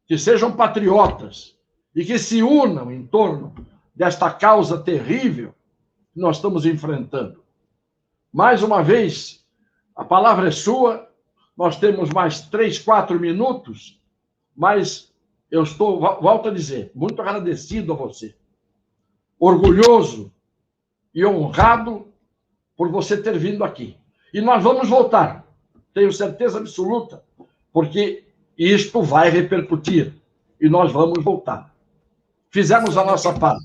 que sejam patriotas e que se unam em torno desta causa terrível que nós estamos enfrentando. Mais uma vez, a palavra é sua, nós temos mais 3, 4 minutos, mas eu estou, volto a dizer, muito agradecido a você. Orgulhoso e honrado por você ter vindo aqui. E nós vamos voltar, tenho certeza absoluta, porque isto vai repercutir e nós vamos voltar. Fizemos a nossa parte.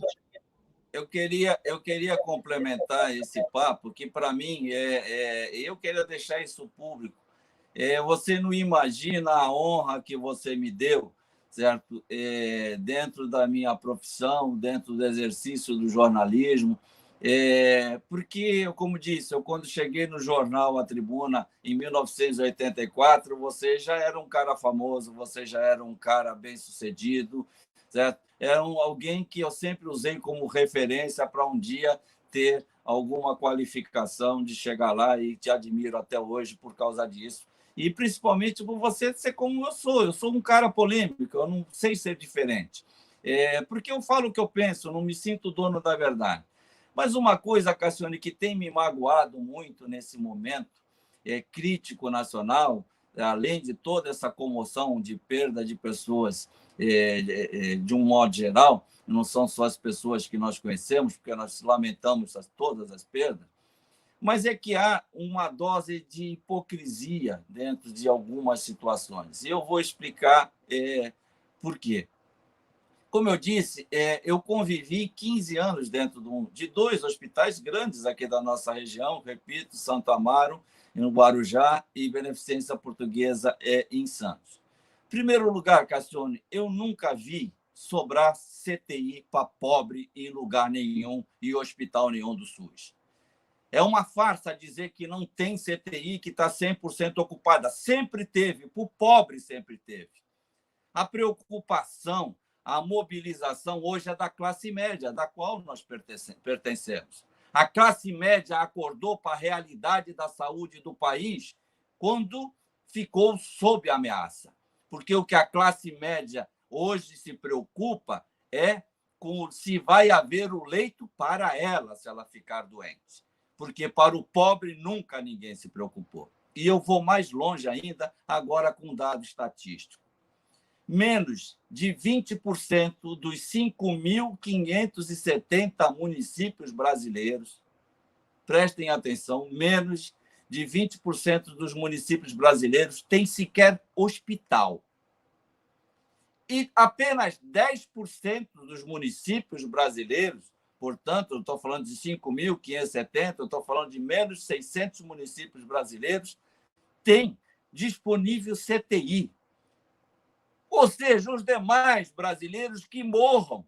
eu queria complementar esse papo, que para mim eu queria deixar isso público. Você não imagina a honra que você me deu, certo? Dentro da minha profissão, dentro do exercício do jornalismo, porque, como disse, eu quando cheguei no jornal A Tribuna em 1984, você já era um cara famoso, você já era um cara bem-sucedido, certo? Era alguém que eu sempre usei como referência para um dia ter alguma qualificação de chegar lá, e te admiro até hoje por causa disso. E principalmente por você ser como eu sou. Eu sou um cara polêmico, eu não sei ser diferente. Porque eu falo o que eu penso, não me sinto dono da verdade. Mas uma coisa, Cassiane, que tem me magoado muito nesse momento crítico nacional, além de toda essa comoção de perda de pessoas de um modo geral, não são só as pessoas que nós conhecemos, porque nós lamentamos todas as perdas, mas é que há uma dose de hipocrisia dentro de algumas situações. E eu vou explicar por quê. Como eu disse, eu convivi 15 anos dentro de dois hospitais grandes aqui da nossa região, repito, Santo Amaro, no Guarujá, e Beneficência Portuguesa em Santos. Em primeiro lugar, Cassione, eu nunca vi sobrar CTI para pobre em lugar nenhum e hospital nenhum do SUS. É uma farsa dizer que não tem CTI, que está 100% ocupada. Sempre teve, para o pobre sempre teve. A preocupação, a mobilização hoje é da classe média, da qual nós pertencemos. A classe média acordou para a realidade da saúde do país quando ficou sob ameaça. Porque o que a classe média hoje se preocupa é com se vai haver o leito para ela, se ela ficar doente. Porque para o pobre nunca ninguém se preocupou. E eu vou mais longe ainda, agora com um dado estatístico. Menos de 20% dos 5.570 municípios brasileiros, prestem atenção, menos de 20% dos municípios brasileiros têm sequer hospital. E apenas 10% dos municípios brasileiros, portanto, eu estou falando de 5.570, eu estou falando de menos de 600 municípios brasileiros, têm disponível CTI. Ou seja, os demais brasileiros que morram.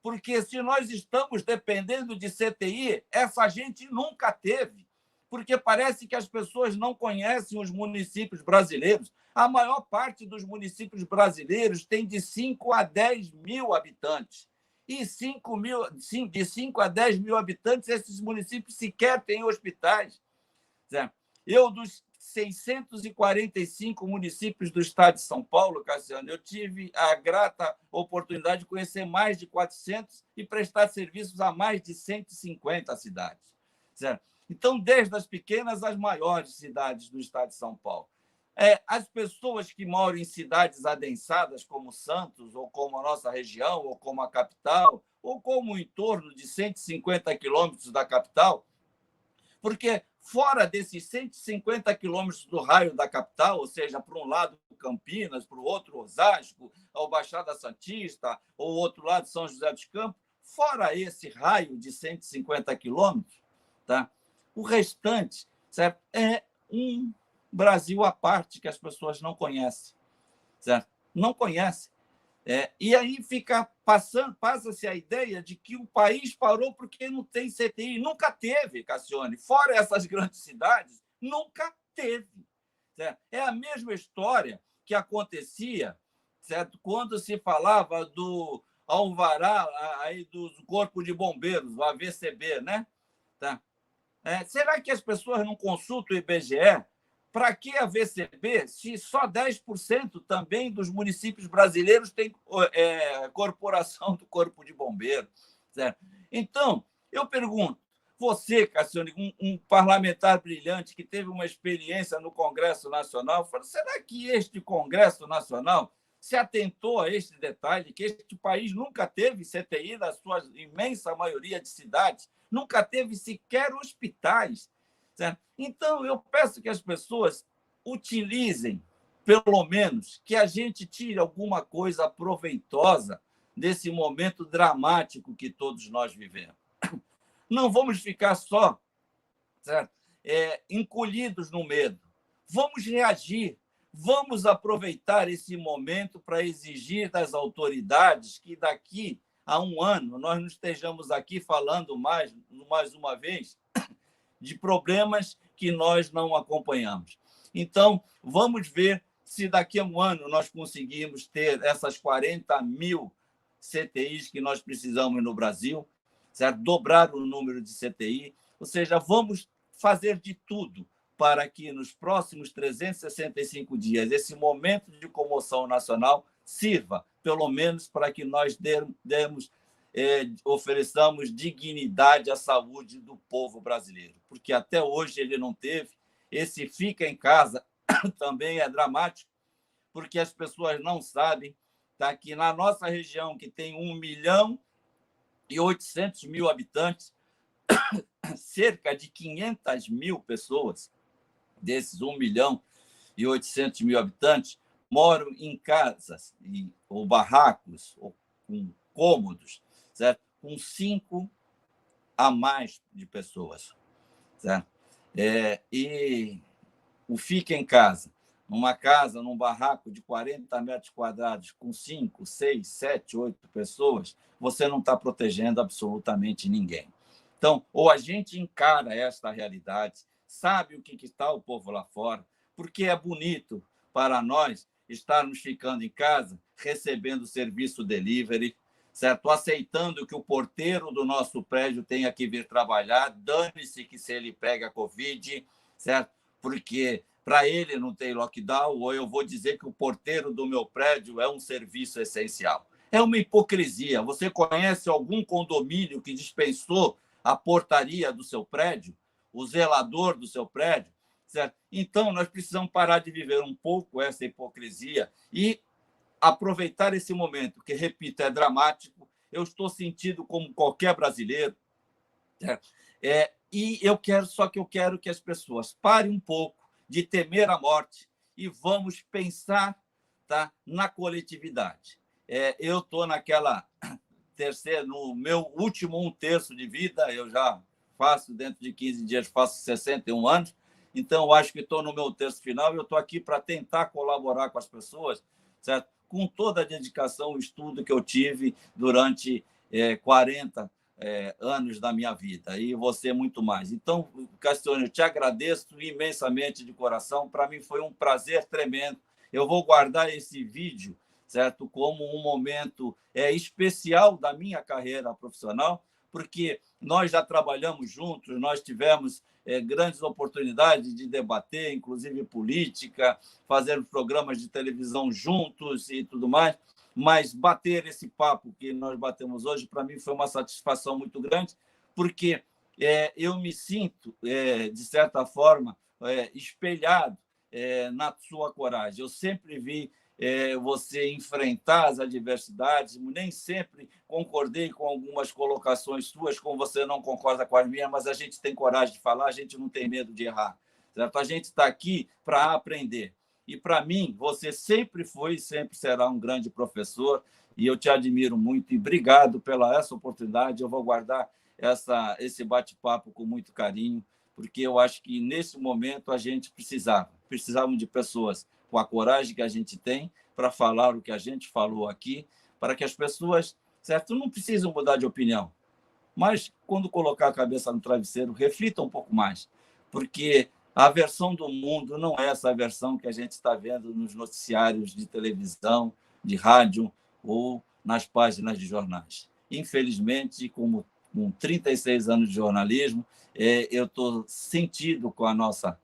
Porque se nós estamos dependendo de CTI, essa gente nunca teve. Porque parece que as pessoas não conhecem os municípios brasileiros. A maior parte dos municípios brasileiros tem de 5 a 10 mil habitantes. E de 5 a 10 mil habitantes, esses municípios sequer têm hospitais. Eu, dos 645 municípios do estado de São Paulo, Cassiano, eu tive a grata oportunidade de conhecer mais de 400 e prestar serviços a mais de 150 cidades. Certo? Então, desde as pequenas às maiores cidades do estado de São Paulo. As pessoas que moram em cidades adensadas, como Santos, ou como a nossa região, ou como a capital, ou como em torno de 150 quilômetros da capital, porque fora desses 150 quilômetros do raio da capital, ou seja, para um lado Campinas, para o outro Osasco, ou Baixada Santista, ou o outro lado São José dos Campos, fora esse raio de 150 quilômetros, tá? O restante, certo? É um Brasil à parte que as pessoas não conhecem, certo? Não conhecem. E aí passa-se a ideia de que o país parou porque não tem CTI. Nunca teve, Cassione. Fora essas grandes cidades, nunca teve. Certo? É a mesma história que acontecia, certo? Quando se falava do alvará aí do Corpo de Bombeiros, o AVCB, né? Tá? Será que as pessoas não consultam o IBGE? Para que a VCB, se só 10% também dos municípios brasileiros têm corporação do Corpo de Bombeiros? Certo? Então, eu pergunto, você, Cassiane, um parlamentar brilhante que teve uma experiência no Congresso Nacional, será que este Congresso Nacional se atentou a este detalhe, que este país nunca teve CTI na sua imensa maioria de cidades, nunca teve sequer hospitais? Certo? Então, eu peço que as pessoas utilizem, pelo menos, que a gente tire alguma coisa proveitosa, desse momento dramático que todos nós vivemos. Não vamos ficar só, certo? Encolhidos no medo. Vamos reagir, vamos aproveitar esse momento para exigir das autoridades que daqui a um ano nós não estejamos aqui falando mais uma vez de problemas que nós não acompanhamos. Então, vamos ver se daqui a um ano nós conseguimos ter essas 40 mil CTIs que nós precisamos no Brasil, certo? Dobrar o número de CTI, ou seja, vamos fazer de tudo para que nos próximos 365 dias esse momento de comoção nacional sirva, pelo menos, para que nós ofereçamos dignidade à saúde do povo brasileiro, porque até hoje ele não teve. Esse fica em casa também é dramático, porque as pessoas não sabem, tá, que na nossa região, que tem 1.800.000 habitantes, cerca de 500 mil pessoas, desses 1.800.000 habitantes, moram em casas ou barracos, ou com cômodos, certo? Com 5 a mais de pessoas. Certo? E o fica em casa, numa casa, num barraco de 40 metros quadrados, com 5, 6, 7, 8 pessoas, você não está protegendo absolutamente ninguém. Então, ou a gente encara esta realidade, sabe o que está o povo lá fora, porque é bonito para nós estarmos ficando em casa, recebendo serviço delivery, certo? Aceitando que o porteiro do nosso prédio tenha que vir trabalhar, dane-se que se ele pega Covid, certo? Porque para ele não tem lockdown, ou eu vou dizer que o porteiro do meu prédio é um serviço essencial. É uma hipocrisia. Você conhece algum condomínio que dispensou a portaria do seu prédio, o zelador do seu prédio, certo? Então, nós precisamos parar de viver um pouco essa hipocrisia e aproveitar esse momento, que, repito, é dramático. Eu estou sentindo como qualquer brasileiro, certo? E eu quero que as pessoas parem um pouco de temer a morte e vamos pensar, tá, na coletividade. Eu estou no meu último 1/3 de vida, eu já faço, dentro de 15 dias, faço 61 anos, então eu acho que estou no meu terço final e eu estou aqui para tentar colaborar com as pessoas, certo? Com toda a dedicação e estudo que eu tive durante 40 anos da minha vida, e você muito mais. Então, Cassione, eu te agradeço imensamente de coração, para mim foi um prazer tremendo. Eu vou guardar esse vídeo, certo, como um momento especial da minha carreira profissional, porque nós já trabalhamos juntos, nós tivemos grandes oportunidades de debater, inclusive política, fazer programas de televisão juntos e tudo mais, mas bater esse papo que nós batemos hoje, para mim, foi uma satisfação muito grande, porque eu me sinto, de certa forma, espelhado na sua coragem. Eu sempre vi você enfrentar as adversidades, nem sempre concordei com algumas colocações suas, como você não concorda com as minhas, mas a gente tem coragem de falar, a gente não tem medo de errar, certo? A gente está aqui para aprender. E, para mim, você sempre foi e sempre será um grande professor, e eu te admiro muito, e obrigado pela essa oportunidade. Eu vou guardar esse bate-papo com muito carinho, porque eu acho que, nesse momento, a gente precisava de pessoas com a coragem que a gente tem para falar o que a gente falou aqui, para que as pessoas, certo, não precisam mudar de opinião, mas, quando colocar a cabeça no travesseiro, reflitam um pouco mais, porque a versão do mundo não é essa versão que a gente está vendo nos noticiários de televisão, de rádio ou nas páginas de jornais. Infelizmente, com 36 anos de jornalismo, eu estou sentido com a nossa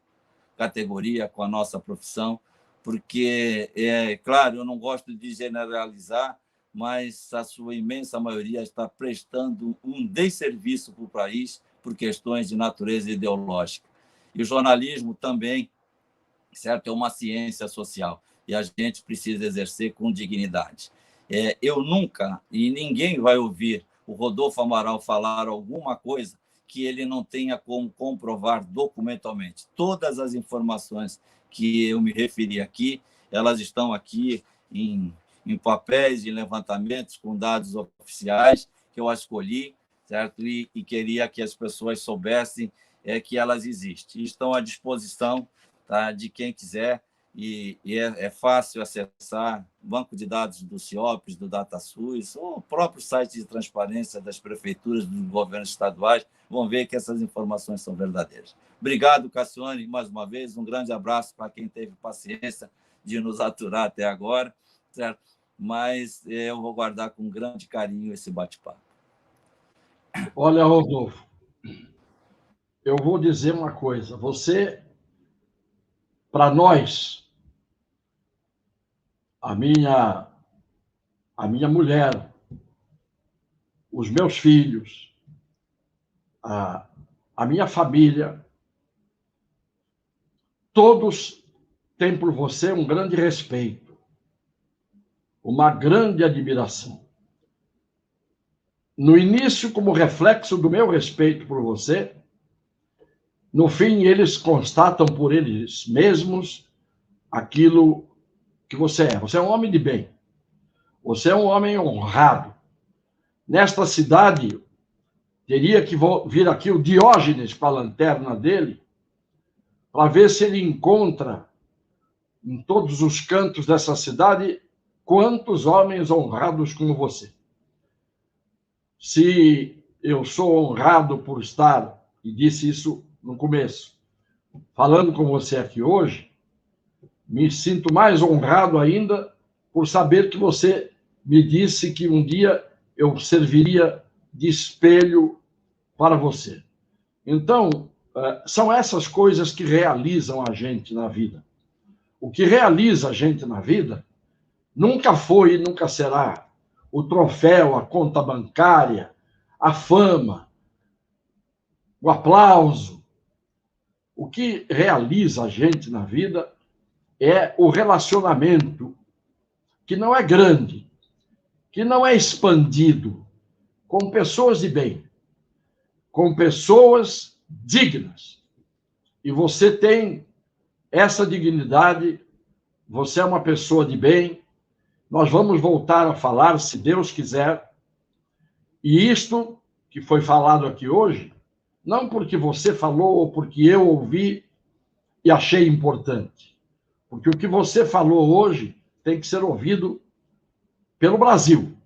categoria, com a nossa profissão, porque, claro, eu não gosto de generalizar, mas a sua imensa maioria está prestando um desserviço para o país por questões de natureza ideológica. E o jornalismo também, certo, é uma ciência social, e a gente precisa exercer com dignidade. Eu nunca, e ninguém vai ouvir o Rodolfo Amaral falar alguma coisa que ele não tenha como comprovar documentalmente. Todas as informações que eu me referi aqui, elas estão aqui em em papéis, em levantamentos com dados oficiais, que eu escolhi, certo? E queria que as pessoas soubessem que elas existem. E estão à disposição, tá, de quem quiser, e é fácil acessar o banco de dados do CIOPS, do DataSUS, ou o próprio site de transparência das prefeituras, dos governos estaduais, vão ver que essas informações são verdadeiras. Obrigado, Cassiane, mais uma vez, um grande abraço para quem teve paciência de nos aturar até agora, certo? Mas eu vou guardar com grande carinho esse bate-papo. Olha, Rodolfo, eu vou dizer uma coisa. Você, para nós, a minha mulher, os meus filhos, a minha família, todos têm por você um grande respeito, uma grande admiração. No início, como reflexo do meu respeito por você, no fim, eles constatam por eles mesmos aquilo que você é. Você é um homem de bem. Você é um homem honrado. Nesta cidade, teria que vir aqui o Diógenes com a lanterna dele, para ver se ele encontra em todos os cantos dessa cidade quantos homens honrados como você. Se eu sou honrado por estar, e disse isso no começo, falando com você aqui hoje, me sinto mais honrado ainda por saber que você me disse que um dia eu serviria de espelho para você. Então, são essas coisas que realizam a gente na vida. O que realiza a gente na vida nunca foi e nunca será o troféu, a conta bancária, a fama, o aplauso. O que realiza a gente na vida é o relacionamento, que não é grande, que não é expandido, com pessoas de bem, com pessoas dignas. E você tem essa dignidade, você é uma pessoa de bem. Nós vamos voltar a falar, se Deus quiser. E isto que foi falado aqui hoje, não porque você falou ou porque eu ouvi e achei importante. Porque o que você falou hoje tem que ser ouvido pelo Brasil.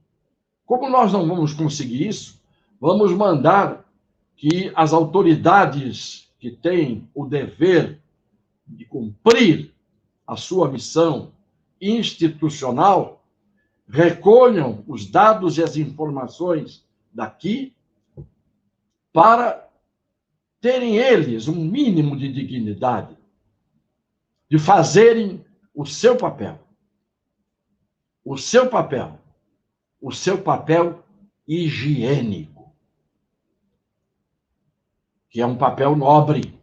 Como nós não vamos conseguir isso, vamos mandar que as autoridades que têm o dever de cumprir a sua missão institucional recolham os dados e as informações daqui para terem eles um mínimo de dignidade, de fazerem o seu papel. O seu papel. O seu papel higiênico, que é um papel nobre,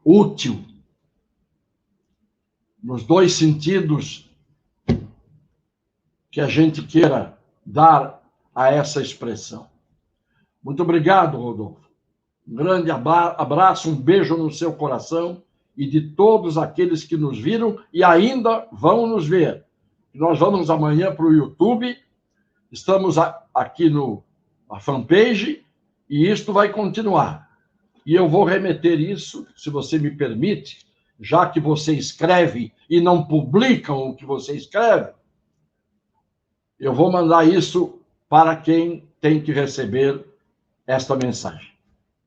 útil, nos dois sentidos que a gente queira dar a essa expressão. Muito obrigado, Rodolfo. Um grande abraço, um beijo no seu coração e de todos aqueles que nos viram e ainda vão nos ver. Nós vamos amanhã para o YouTube, estamos aqui na fanpage e isto vai continuar. E eu vou remeter isso, se você me permite, já que você escreve e não publicam o que você escreve, eu vou mandar isso para quem tem que receber esta mensagem.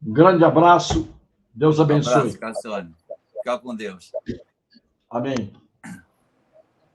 Um grande abraço, Deus abençoe. Um abraço, Cassiane. Fica com Deus. Amém.